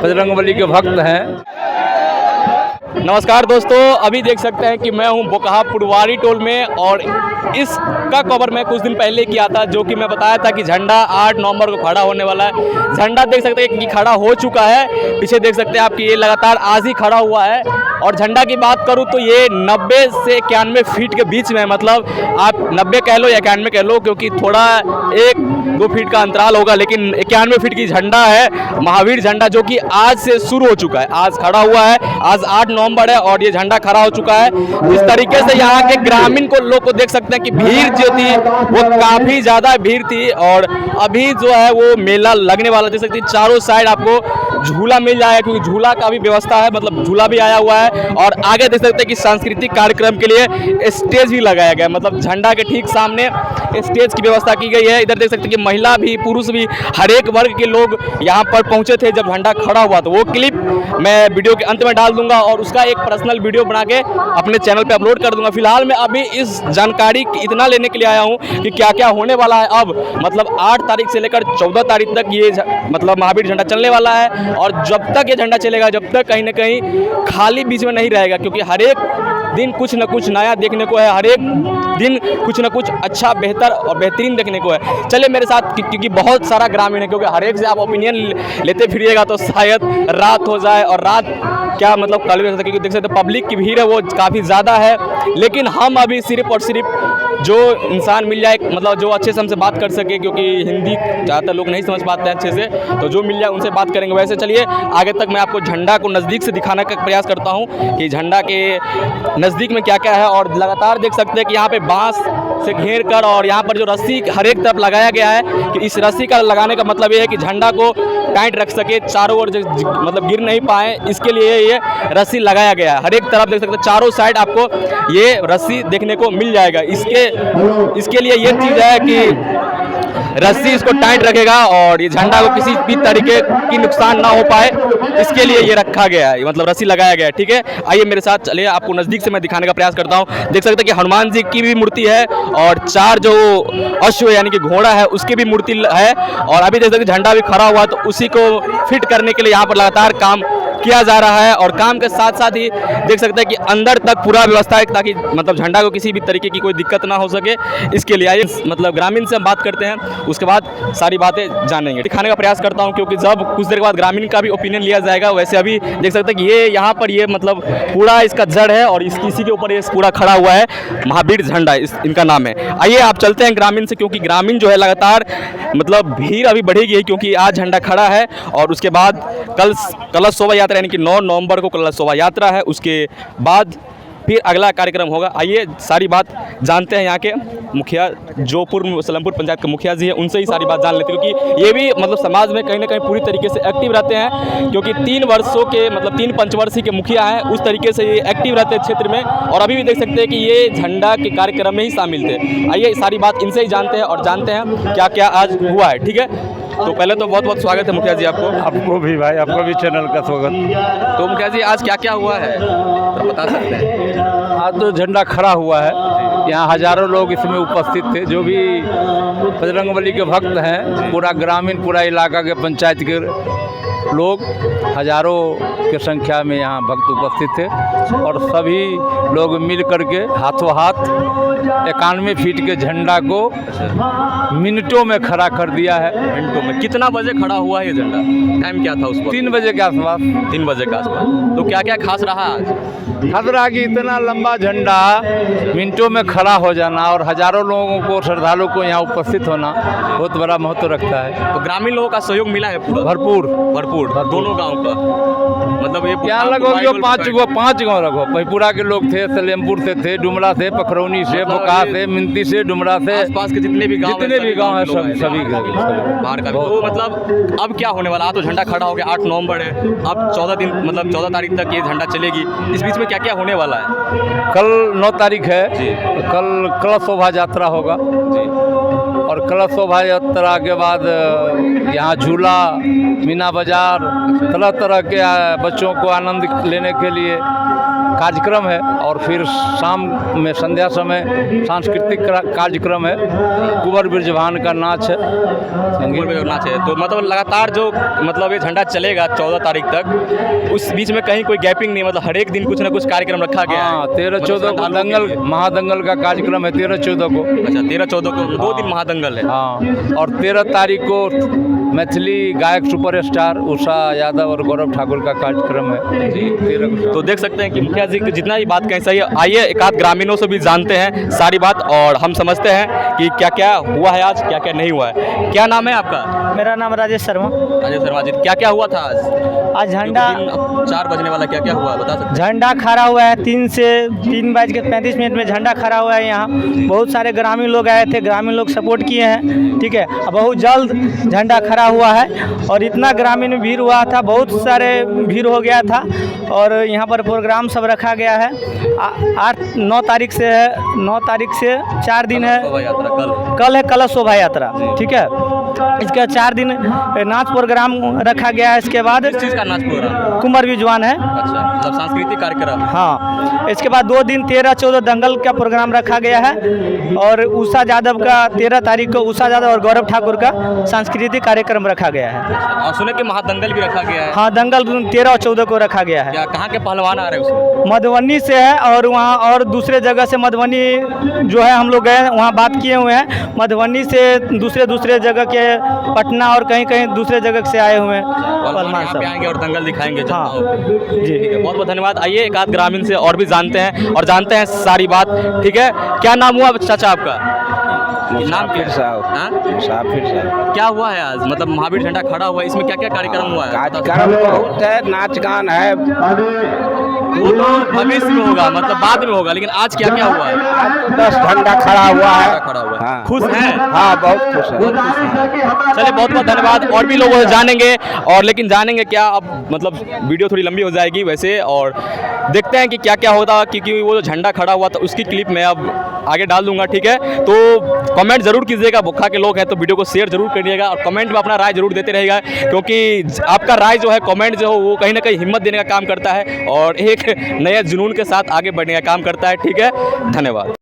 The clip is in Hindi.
बजरंगबली के भक्त हैं। नमस्कार दोस्तों, अभी देख सकते हैं कि मैं हूं बोकाहा पुडवारी टोल में और इसका कवर मैं कुछ दिन पहले किया था, जो कि मैं बताया था कि झंडा 8 नवंबर को खड़ा होने वाला है। झंडा देख सकते हैं कि खड़ा हो चुका है। पीछे देख सकते हैं आपकी ये लगातार आज ही खड़ा हुआ है। और झंडा की बात करूं तो ये 90 से 91 फीट के बीच में है, मतलब आप 90 कह लो या 91 कह लो, क्योंकि थोड़ा 1-2 फीट का अंतराल होगा, लेकिन 91 फीट की झंडा है, महावीर झंडा, जो कि आज से शुरू हो चुका है। आज खड़ा हुआ है, आज 8 नवंबर है और ये झंडा खड़ा हो चुका है। जिस तरीके से यहाँ के ग्रामीण को लोग को देख सकते हैं कि भीड़ जो थी वो काफ़ी ज़्यादा भीड़ थी। और अभी जो है वो मेला लगने वाला, देख सकते हैं चारों साइड आपको झूला मिल जाएगा, क्योंकि झूला का भी व्यवस्था है, मतलब झूला भी आया हुआ है। और आगे देख सकते हैं कि सांस्कृतिक कार्यक्रम के लिए स्टेज भी लगाया गया है, मतलब झंडा के ठीक सामने स्टेज की व्यवस्था की गई है। इधर देख सकते हैं कि महिला भी पुरुष भी हर एक वर्ग के लोग यहाँ पर पहुँचे थे जब झंडा खड़ा हुआ। तो वो क्लिप मैं वीडियो के अंत में डाल दूंगा और उसका एक पर्सनल वीडियो बना के अपने चैनल पे अपलोड कर दूंगा। फिलहाल मैं अभी इस जानकारी इतना लेने के लिए आया हूँ कि क्या क्या होने वाला है अब, मतलब 8 तारीख से लेकर 14 तारीख तक ये मतलब महावीर झंडा चलने वाला है। और जब तक ये झंडा चलेगा, जब तक कहीं ना कहीं खाली बीच में नहीं रहेगा, क्योंकि हर एक दिन कुछ न कुछ नया देखने को है, हर एक दिन कुछ न कुछ अच्छा बेहतर और बेहतरीन देखने को है। चलिए मेरे साथ, क्योंकि बहुत सारा ग्रामीण है, क्योंकि हर एक से आप ओपिनियन लेते फिरिएगा तो शायद रात हो जाए, और रात क्या मतलब कल भी हो सकता है, क्योंकि देख सकते हैं पब्लिक की भीड़ है वो काफ़ी ज़्यादा है। लेकिन हम अभी सिर्फ और सिर्फ जो इंसान मिल जाए, मतलब जो अच्छे से हमसे बात कर सके, क्योंकि हिंदी ज़्यादातर लोग नहीं समझ पाते हैं अच्छे से, तो जो मिल जाए उनसे बात करेंगे। वैसे चलिए आगे तक मैं आपको झंडा को नज़दीक से दिखाने का प्रयास करता हूँ कि झंडा के नज़दीक में क्या क्या है। और लगातार देख सकते हैं कि यहाँ पे बांस से घेर कर और यहाँ पर जो रस्सी हर एक तरफ लगाया गया है, कि इस रस्सी का लगाने का मतलब ये है कि झंडा को टाइट रख सके, चारों ओर मतलब गिर नहीं पाए, इसके लिए ये रस्सी लगाया गया है। हर एक तरफ देख सकते हैं चारों साइड आपको ये रस्सी देखने को मिल जाएगा। इसके लिए ये चीज़ है कि रस्सी इसको टाइट रखेगा और ये झंडा को किसी भी तरीके की नुकसान ना हो पाए, इसके लिए ये रखा गया है, मतलब रस्सी लगाया गया है। ठीक है, आइए मेरे साथ चलिए, आपको नज़दीक से मैं दिखाने का प्रयास करता हूँ। देख सकते हैं कि हनुमान जी की भी मूर्ति है और 4 जो अश्व यानी कि घोड़ा है उसकी भी मूर्ति है। और अभी देख सकते हैं झंडा भी खड़ा हुआ, तो उसी को फिट करने के लिए यहाँ पर लगातार काम किया जा रहा है। और काम के साथ साथ ही देख सकते हैं कि अंदर तक पूरा व्यवस्था है, ताकि मतलब झंडा को किसी भी तरीके की कोई दिक्कत ना हो सके, इसके लिए आइए मतलब ग्रामीण से हम बात करते हैं, उसके बाद सारी बातें जानेंगे, दिखाने का प्रयास करता हूं। क्योंकि जब कुछ देर के बाद ग्रामीण का भी ओपिनियन लिया जाएगा। वैसे अभी देख सकते हैं कि ये यहाँ पर ये मतलब पूरा इसका जड़ है और इसी के ऊपर ये पूरा खड़ा हुआ है, महावीर झंडा इनका नाम है। आइए आप चलते हैं ग्रामीण से, क्योंकि ग्रामीण जो है लगातार मतलब भीड़ अभी बढ़ेगी है, क्योंकि आज झंडा खड़ा है और उसके बाद कल कलश शोभा यात्रा यानी कि 9 नवंबर को कलश शोभा यात्रा है, उसके बाद फिर अगला कार्यक्रम होगा। आइए सारी बात जानते हैं यहाँ के मुखिया, जोपुर सलमपुर पंचायत के मुखिया जी हैं, उनसे ही सारी बात जान लेते हैं, क्योंकि ये भी मतलब समाज में कहीं ना कहीं पूरी तरीके से एक्टिव रहते हैं, क्योंकि 3 वर्षों के मतलब 3 पंचवर्षीय के मुखिया हैं, उस तरीके से ये एक्टिव रहते हैं क्षेत्र में। और अभी भी देख सकते हैं कि ये झंडा के कार्यक्रम में ही शामिल थे। आइए सारी बात इनसे ही जानते हैं और जानते हैं क्या क्या आज हुआ है। ठीक है, तो पहले तो बहुत बहुत स्वागत है मुखिया जी आपको भी भाई, आपको भी चैनल का स्वागत। तो मुखिया जी आज क्या क्या हुआ है तो बता सकते हैं? आज तो झंडा खड़ा हुआ है, यहाँ हजारों लोग इसमें उपस्थित थे, जो भी बजरंगबली के भक्त हैं, पूरा ग्रामीण पूरा इलाका के पंचायत के लोग हजारों के संख्या में यहाँ भक्त उपस्थित थे। और सभी लोग मिल करके हाथों हाथ 91 फीट के झंडा को मिनटों में खड़ा कर दिया है। मिनटों में? कितना बजे खड़ा हुआ है ये झंडा? टाइम क्या था उस पर? 3 बजे के आसपास। 3 बजे के आसपास। तो क्या क्या खास रहा आज? खास रहा कि इतना लंबा झंडा मिनटों में खड़ा हो जाना और हजारों लोगों को, श्रद्धालुओं को यहाँ उपस्थित होना बहुत बड़ा महत्व रखता है। तो ग्रामीण लोगों का सहयोग मिला है पूरा? भरपूर भरपूर दोनों गांव का, मतलब ये यहाँ लगभग 5 गाँव लगभग महिपुरा के लोग थे, सलेमपुर से थे, डुमरा से, पखरौनी से, बोकाहा से, मिंती से, डुमरा से, आसपास के जितने भी गांव हैं सभी बाहर का। तो मतलब अब क्या होने वाला? तो झंडा खड़ा हो गया, 8 नवंबर है, अब 14 दिन मतलब 14 तारीख तक ये झंडा चलेगी। इस बीच में क्या क्या होने वाला है? कल 9 तारीख है जी, कल कलश शोभा यात्रा होगा जी। और कलश शोभा यात्रा के बाद यहाँ झूला, मीना बाजार, तरह तरह के बच्चों को आनंद लेने के लिए कार्यक्रम है और फिर शाम में संध्या समय सांस्कृतिक कार्यक्रम है, कुंवर बिरजभान का नाच है, संगीत में नाच है। तो मतलब लगातार जो मतलब ये झंडा चलेगा 14 तारीख तक, उस बीच में कहीं कोई गैपिंग नहीं, मतलब हर एक दिन कुछ ना कुछ कार्यक्रम रखा गया है। हाँ 13-14 को दंगल महादंगल का कार्यक्रम है 13-14 को। अच्छा 13-14 को 2 दिन महादंगल है। हाँ और 13 तारीख को मैथिली गायक सुपरस्टार उषा यादव और गौरव ठाकुर का कार्यक्रम है जी 13 को। तो देख सकते हैं कि मुखिया जी की जितना भी बात कहें सही है। आइए एक आध ग्रामीणों से भी जानते हैं सारी बात और हम समझते हैं कि क्या क्या हुआ है आज, क्या क्या नहीं हुआ है। क्या नाम है आपका? मेरा नाम राजेश शर्मा। राजेश शर्मा जी, क्या क्या हुआ था आज? झंडा 4 बजने वाला, क्या क्या हुआ बता सकते झंडा खड़ा हुआ है 3:35 में झंडा खड़ा हुआ है। यहाँ बहुत सारे ग्रामीण लोग आए थे, ग्रामीण लोग सपोर्ट किए हैं, ठीक है। अब बहुत जल्द झंडा खड़ा हुआ है और इतना ग्रामीण भीड़ हुआ था, बहुत सारे भीड़ हो गया था और यहाँ पर प्रोग्राम सब रखा गया है। 8-9 तारीख से है, 9 तारीख से 4 दिन है, शोभा यात्रा कल है कलश शोभा यात्रा, ठीक है। इसके 4 दिन नाच प्रोग्राम रखा गया है। इसके बाद किस चीज़ का नाच प्रोग्राम? कुंवर बिजवान है। अच्छा, मतलब सांस्कृतिक कार्यक्रम। हाँ, इसके बाद 2 दिन 13-14 दंगल का प्रोग्राम रखा गया है और उषा यादव का 13 तारीख को उषा यादव और गौरव ठाकुर का सांस्कृतिक कार्यक्रम रखा गया है। और सुने कि महादंगल भी रखा गया है। हाँ, दंगल 13 और 14 को रखा गया है। क्या कहाँ के पहलवान आ रहे हैं उसमें? मधुबनी से है और वहाँ और दूसरे जगह से मधुबनी जो है हम लोग गए वहाँ बात किए हुए हैं। मधुबनी से दूसरे जगह के पटना और कहीं दूसरे जगह से आए हुए हैं पहलवान यहाँ पे आएंगे और दंगल दिखाएंगे। हाँ जी, जी, ठीक है, बहुत बहुत धन्यवाद। आइए एक आध ग्रामीण से और भी जानते हैं सारी बात, ठीक है। क्या नाम हुआ चाचा आपका? नाम क्या? हाँ? मुसाफिर साहब। क्या हुआ है आज, मतलब महावीर झंडा खड़ा हुआ है, इसमें क्या क्या कार्यक्रम हुआ है? कार्यक्रम बहुत है, नाच गान है। वो तो भविष्य में होगा, मतलब बाद में होगा, लेकिन आज क्या क्या हुआ है? आज तो 10 झंडा खड़ा हुआ है। खड़ा हुआ है। हाँ। खुश हैं? हाँ बहुत खुश है। चलिए बहुत बहुत धन्यवाद। और भी लोग जानेंगे और लेकिन जानेंगे क्या, अब मतलब वीडियो थोड़ी लंबी हो जाएगी वैसे, और देखते हैं कि क्या क्या होता, क्योंकि वो जो झंडा खड़ा हुआ था उसकी क्लिप मैं अब आगे डाल दूंगा, ठीक है। तो कमेंट जरूर कीजिएगा, बुक्खा के लोग हैं तो वीडियो को शेयर जरूर करिएगा और कमेंट में अपना राय जरूर देते रहेगा, क्योंकि आपका राय जो है, कमेंट जो हो, वो कहीं ना कहीं हिम्मत देने का काम करता है और एक नए जुनून के साथ आगे बढ़ने का काम करता है, ठीक है। धन्यवाद।